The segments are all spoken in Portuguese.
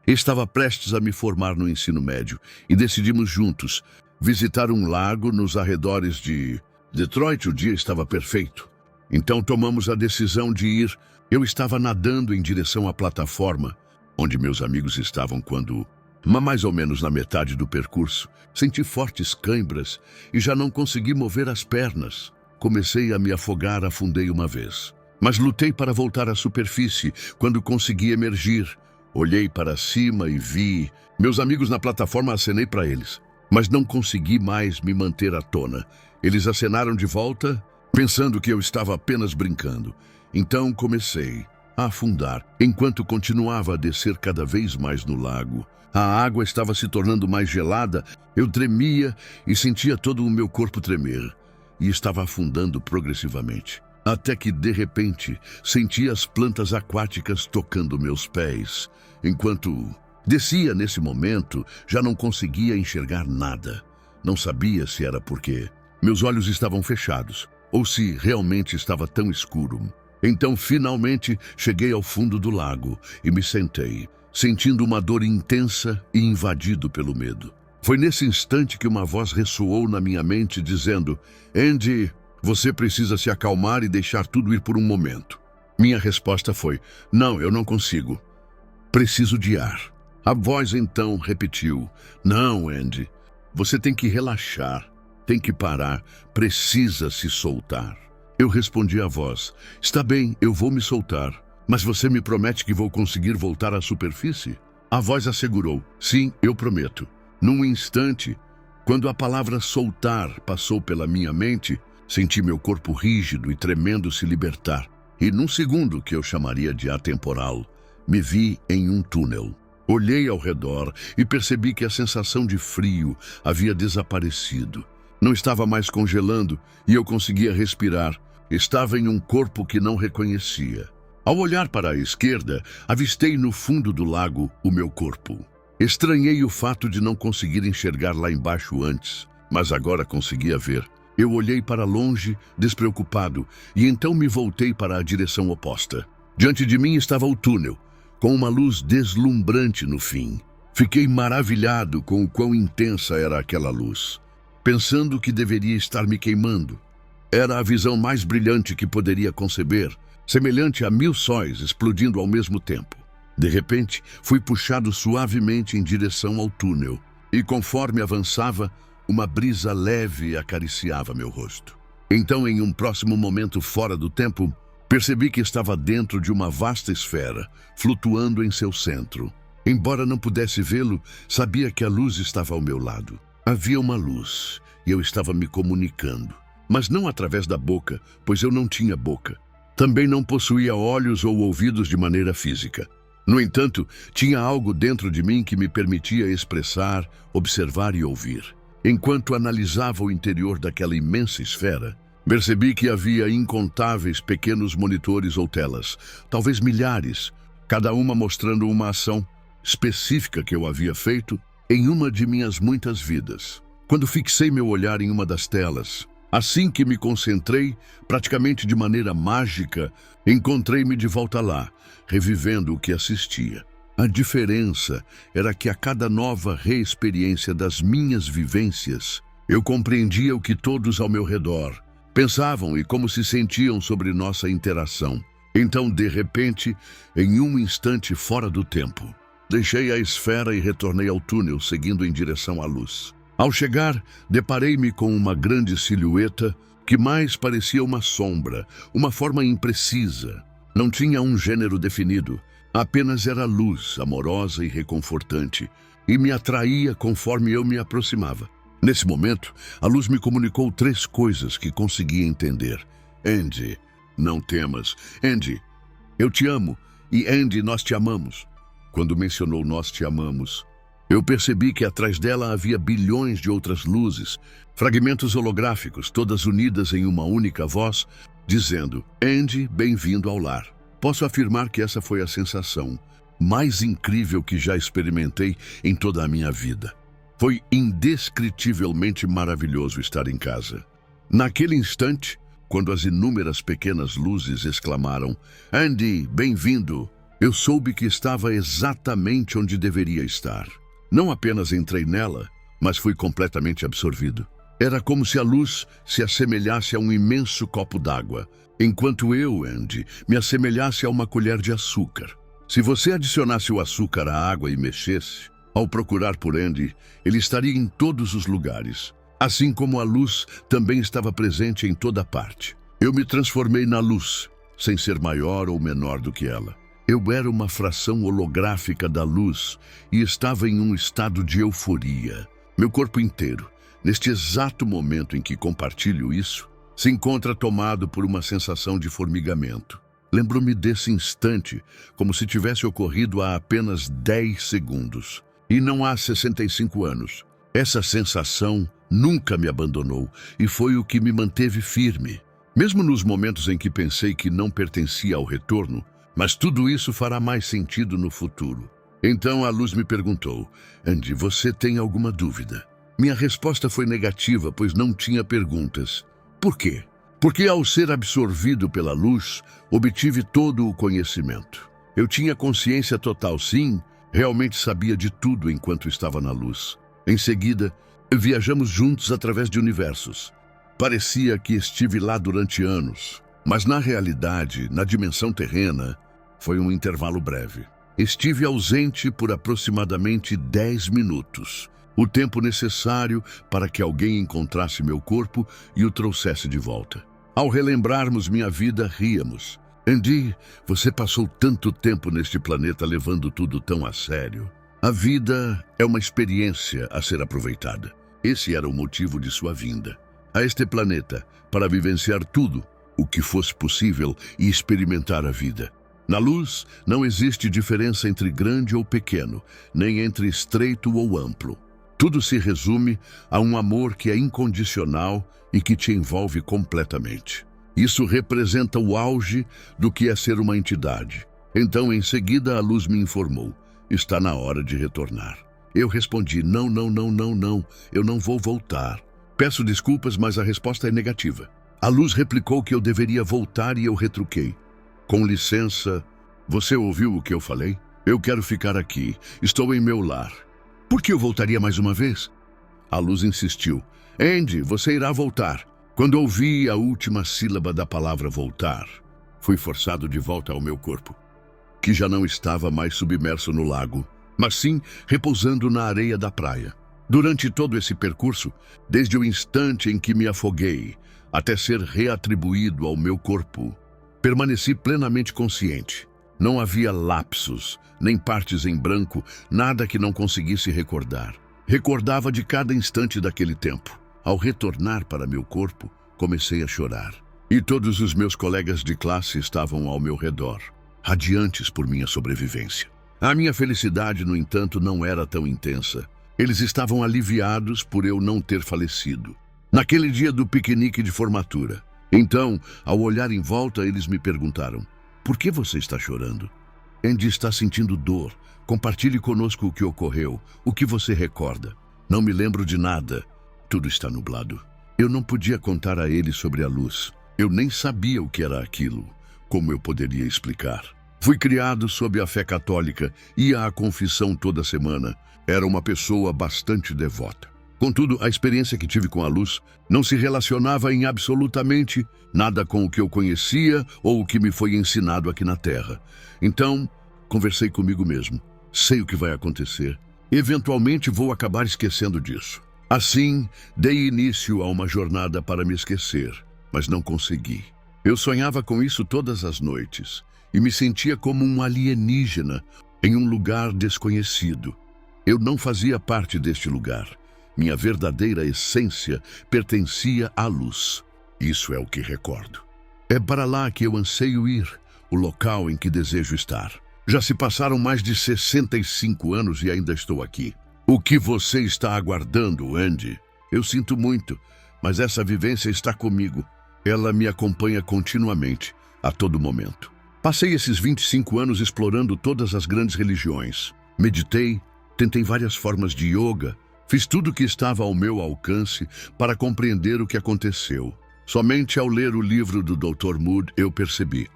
Estava prestes a me formar no ensino médio e decidimos juntos visitar um lago nos arredores de Detroit. O dia estava perfeito. Então tomamos a decisão de ir. Eu estava nadando em direção à plataforma onde meus amigos estavam quando, mais ou menos na metade do percurso, senti fortes cãibras e já não consegui mover as pernas. Comecei a me afogar, afundei uma vez. Mas lutei para voltar à superfície quando consegui emergir. Olhei para cima e vi meus amigos na plataforma. Acenei para eles, mas não consegui mais me manter à tona. Eles acenaram de volta, pensando que eu estava apenas brincando. Então comecei a afundar, enquanto continuava a descer cada vez mais no lago. A água estava se tornando mais gelada, eu tremia e sentia todo o meu corpo tremer. E estava afundando progressivamente. Até que, de repente, senti as plantas aquáticas tocando meus pés. Enquanto descia nesse momento, já não conseguia enxergar nada. Não sabia se era porque meus olhos estavam fechados ou se realmente estava tão escuro. Então, finalmente, cheguei ao fundo do lago e me sentei, sentindo uma dor intensa e invadido pelo medo. Foi nesse instante que uma voz ressoou na minha mente dizendo: Andy, você precisa se acalmar e deixar tudo ir por um momento. Minha resposta foi: não, eu não consigo. Preciso de ar. A voz então repetiu: não, Andy, você tem que relaxar, tem que parar, precisa se soltar. Eu respondi à voz: está bem, eu vou me soltar, mas você me promete que vou conseguir voltar à superfície? A voz assegurou: sim, eu prometo. Num instante, quando a palavra soltar passou pela minha mente, senti meu corpo rígido e tremendo se libertar. E num segundo, que eu chamaria de atemporal, me vi em um túnel. Olhei ao redor e percebi que a sensação de frio havia desaparecido. Não estava mais congelando e eu conseguia respirar. Estava em um corpo que não reconhecia. Ao olhar para a esquerda, avistei no fundo do lago o meu corpo. Estranhei o fato de não conseguir enxergar lá embaixo antes, mas agora conseguia ver. Eu olhei para longe, despreocupado, e então me voltei para a direção oposta. Diante de mim estava o túnel, com uma luz deslumbrante no fim. Fiquei maravilhado com o quão intensa era aquela luz, pensando que deveria estar me queimando. Era a visão mais brilhante que poderia conceber, semelhante a 1000 sóis explodindo ao mesmo tempo. De repente, fui puxado suavemente em direção ao túnel, e conforme avançava, uma brisa leve acariciava meu rosto. Então, em um próximo momento fora do tempo, percebi que estava dentro de uma vasta esfera, flutuando em seu centro. Embora não pudesse vê-lo, sabia que a luz estava ao meu lado. Havia uma luz, e eu estava me comunicando, mas não através da boca, pois eu não tinha boca. Também não possuía olhos ou ouvidos de maneira física. No entanto, tinha algo dentro de mim que me permitia expressar, observar e ouvir. Enquanto analisava o interior daquela imensa esfera, percebi que havia incontáveis pequenos monitores ou telas, talvez milhares, cada uma mostrando uma ação específica que eu havia feito em uma de minhas muitas vidas. Quando fixei meu olhar em uma das telas, assim que me concentrei, praticamente de maneira mágica, encontrei-me de volta lá, revivendo o que assistia. A diferença era que a cada nova reexperiência das minhas vivências, eu compreendia o que todos ao meu redor pensavam e como se sentiam sobre nossa interação. Então, de repente, em um instante fora do tempo, deixei a esfera e retornei ao túnel, seguindo em direção à luz. Ao chegar, deparei-me com uma grande silhueta que mais parecia uma sombra, uma forma imprecisa. Não tinha um gênero definido, apenas era luz, amorosa e reconfortante, e me atraía conforme eu me aproximava. Nesse momento, a luz me comunicou 3 coisas que consegui entender. Andy, não temas. Andy, eu te amo. E Andy, nós te amamos. Quando mencionou nós te amamos, eu percebi que atrás dela havia bilhões de outras luzes, fragmentos holográficos, todas unidas em uma única voz, dizendo: Andy, bem-vindo ao lar. Posso afirmar que essa foi a sensação mais incrível que já experimentei em toda a minha vida. Foi indescritivelmente maravilhoso estar em casa. Naquele instante, quando as inúmeras pequenas luzes exclamaram: Andy, bem-vindo, Eu soube que estava exatamente onde deveria estar. Não apenas entrei nela, mas fui completamente absorvido. Era como se a luz se assemelhasse a um imenso copo d'água, enquanto eu, Andy, me assemelhasse a uma colher de açúcar. Se você adicionasse o açúcar à água e mexesse, ao procurar por Andy, ele estaria em todos os lugares. Assim como a luz também estava presente em toda parte. Eu me transformei na luz, sem ser maior ou menor do que ela. Eu era uma fração holográfica da luz e estava em um estado de euforia. Meu corpo inteiro, neste exato momento em que compartilho isso, se encontra tomado por uma sensação de formigamento. Lembro-me desse instante como se tivesse ocorrido há apenas 10 segundos. E não há 65 anos. Essa sensação nunca me abandonou e foi o que me manteve firme. Mesmo nos momentos em que pensei que não pertencia ao retorno, mas tudo isso fará mais sentido no futuro. Então a luz me perguntou: Andy, você tem alguma dúvida? Minha resposta foi negativa, pois não tinha perguntas. Por quê? Porque ao ser absorvido pela luz, obtive todo o conhecimento. Eu tinha consciência total, sim, realmente sabia de tudo enquanto estava na luz. Em seguida, viajamos juntos através de universos. Parecia que estive lá durante anos, mas na realidade, na dimensão terrena, foi um intervalo breve. Estive ausente por aproximadamente 10 minutos, o tempo necessário para que alguém encontrasse meu corpo e o trouxesse de volta. Ao relembrarmos minha vida, ríamos. Andy, você passou tanto tempo neste planeta levando tudo tão a sério. A vida é uma experiência a ser aproveitada. Esse era o motivo de sua vinda a este planeta, para vivenciar tudo o que fosse possível e experimentar a vida. Na luz, não existe diferença entre grande ou pequeno, nem entre estreito ou amplo. Tudo se resume a um amor que é incondicional e que te envolve completamente. Isso representa o auge do que é ser uma entidade. Então, em seguida, a luz me informou: está na hora de retornar. Eu respondi: não, eu não vou voltar. Peço desculpas, mas a resposta é negativa. A luz replicou que eu deveria voltar e eu retruquei: com licença, você ouviu o que eu falei? Eu quero ficar aqui, estou em meu lar. Por que eu voltaria mais uma vez? A luz insistiu: Andy, você irá voltar. Quando ouvi a última sílaba da palavra voltar, fui forçado de volta ao meu corpo, que já não estava mais submerso no lago, mas sim repousando na areia da praia. Durante todo esse percurso, desde o instante em que me afoguei até ser reatribuído ao meu corpo, permaneci plenamente consciente. Não havia lapsos, nem partes em branco, nada que não conseguisse recordar. Recordava de cada instante daquele tempo. Ao retornar para meu corpo, comecei a chorar. E todos os meus colegas de classe estavam ao meu redor, radiantes por minha sobrevivência. A minha felicidade, no entanto, não era tão intensa. Eles estavam aliviados por eu não ter falecido. Naquele dia do piquenique de formatura. Então, ao olhar em volta, eles me perguntaram: por que você está chorando? Andy está sentindo dor. Compartilhe conosco o que ocorreu, o que você recorda. Não me lembro de nada. Tudo está nublado. Eu não podia contar a ele sobre a luz. Eu nem sabia o que era aquilo. Como eu poderia explicar? Fui criado sob a fé católica, ia à confissão toda semana. Era uma pessoa bastante devota. Contudo, a experiência que tive com a luz não se relacionava em absolutamente nada com o que eu conhecia ou o que me foi ensinado aqui na Terra. Então, conversei comigo mesmo. Sei o que vai acontecer. Eventualmente vou acabar esquecendo disso. Assim, dei início a uma jornada para me esquecer, mas não consegui. Eu sonhava com isso todas as noites e me sentia como um alienígena em um lugar desconhecido. Eu não fazia parte deste lugar. Minha verdadeira essência pertencia à luz. Isso é o que recordo. É para lá que eu anseio ir, o local em que desejo estar. Já se passaram mais de 65 anos e ainda estou aqui. O que você está aguardando, Andy? Eu sinto muito, mas essa vivência está comigo. Ela me acompanha continuamente, a todo momento. Passei esses 25 anos explorando todas as grandes religiões. Meditei, tentei várias formas de yoga, fiz tudo o que estava ao meu alcance para compreender o que aconteceu. Somente ao ler o livro do Dr. Mood eu percebi: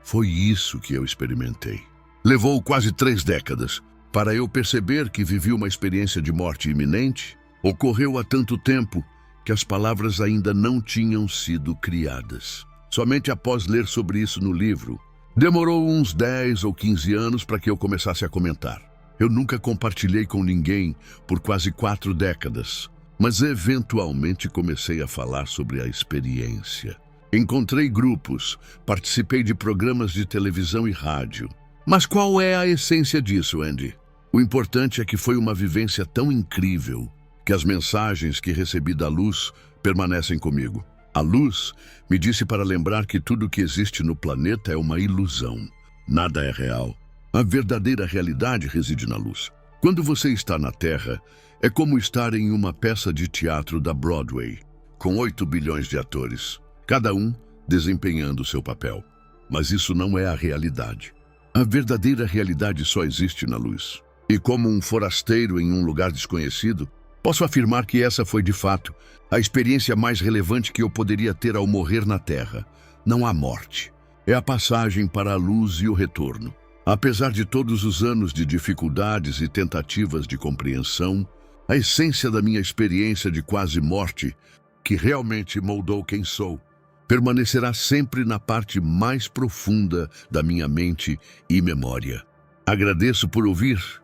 foi isso que eu experimentei. Levou quase 3 décadas. Para eu perceber que vivi uma experiência de morte iminente, ocorreu há tanto tempo que as palavras ainda não tinham sido criadas. Somente após ler sobre isso no livro, demorou uns 10 ou 15 anos para que eu começasse a comentar. Eu nunca compartilhei com ninguém por quase 4 décadas, mas eventualmente comecei a falar sobre a experiência. Encontrei grupos, participei de programas de televisão e rádio. Mas qual é a essência disso, Andy? O importante é que foi uma vivência tão incrível que as mensagens que recebi da luz permanecem comigo. A luz me disse para lembrar que tudo que existe no planeta é uma ilusão. Nada é real. A verdadeira realidade reside na luz. Quando você está na Terra, é como estar em uma peça de teatro da Broadway, com 8 bilhões de atores, cada um desempenhando seu papel. Mas isso não é a realidade. A verdadeira realidade só existe na luz. E como um forasteiro em um lugar desconhecido, posso afirmar que essa foi, de fato, a experiência mais relevante que eu poderia ter ao morrer na Terra. Não há morte. É a passagem para a luz e o retorno. Apesar de todos os anos de dificuldades e tentativas de compreensão, a essência da minha experiência de quase morte, que realmente moldou quem sou, permanecerá sempre na parte mais profunda da minha mente e memória. Agradeço por ouvir.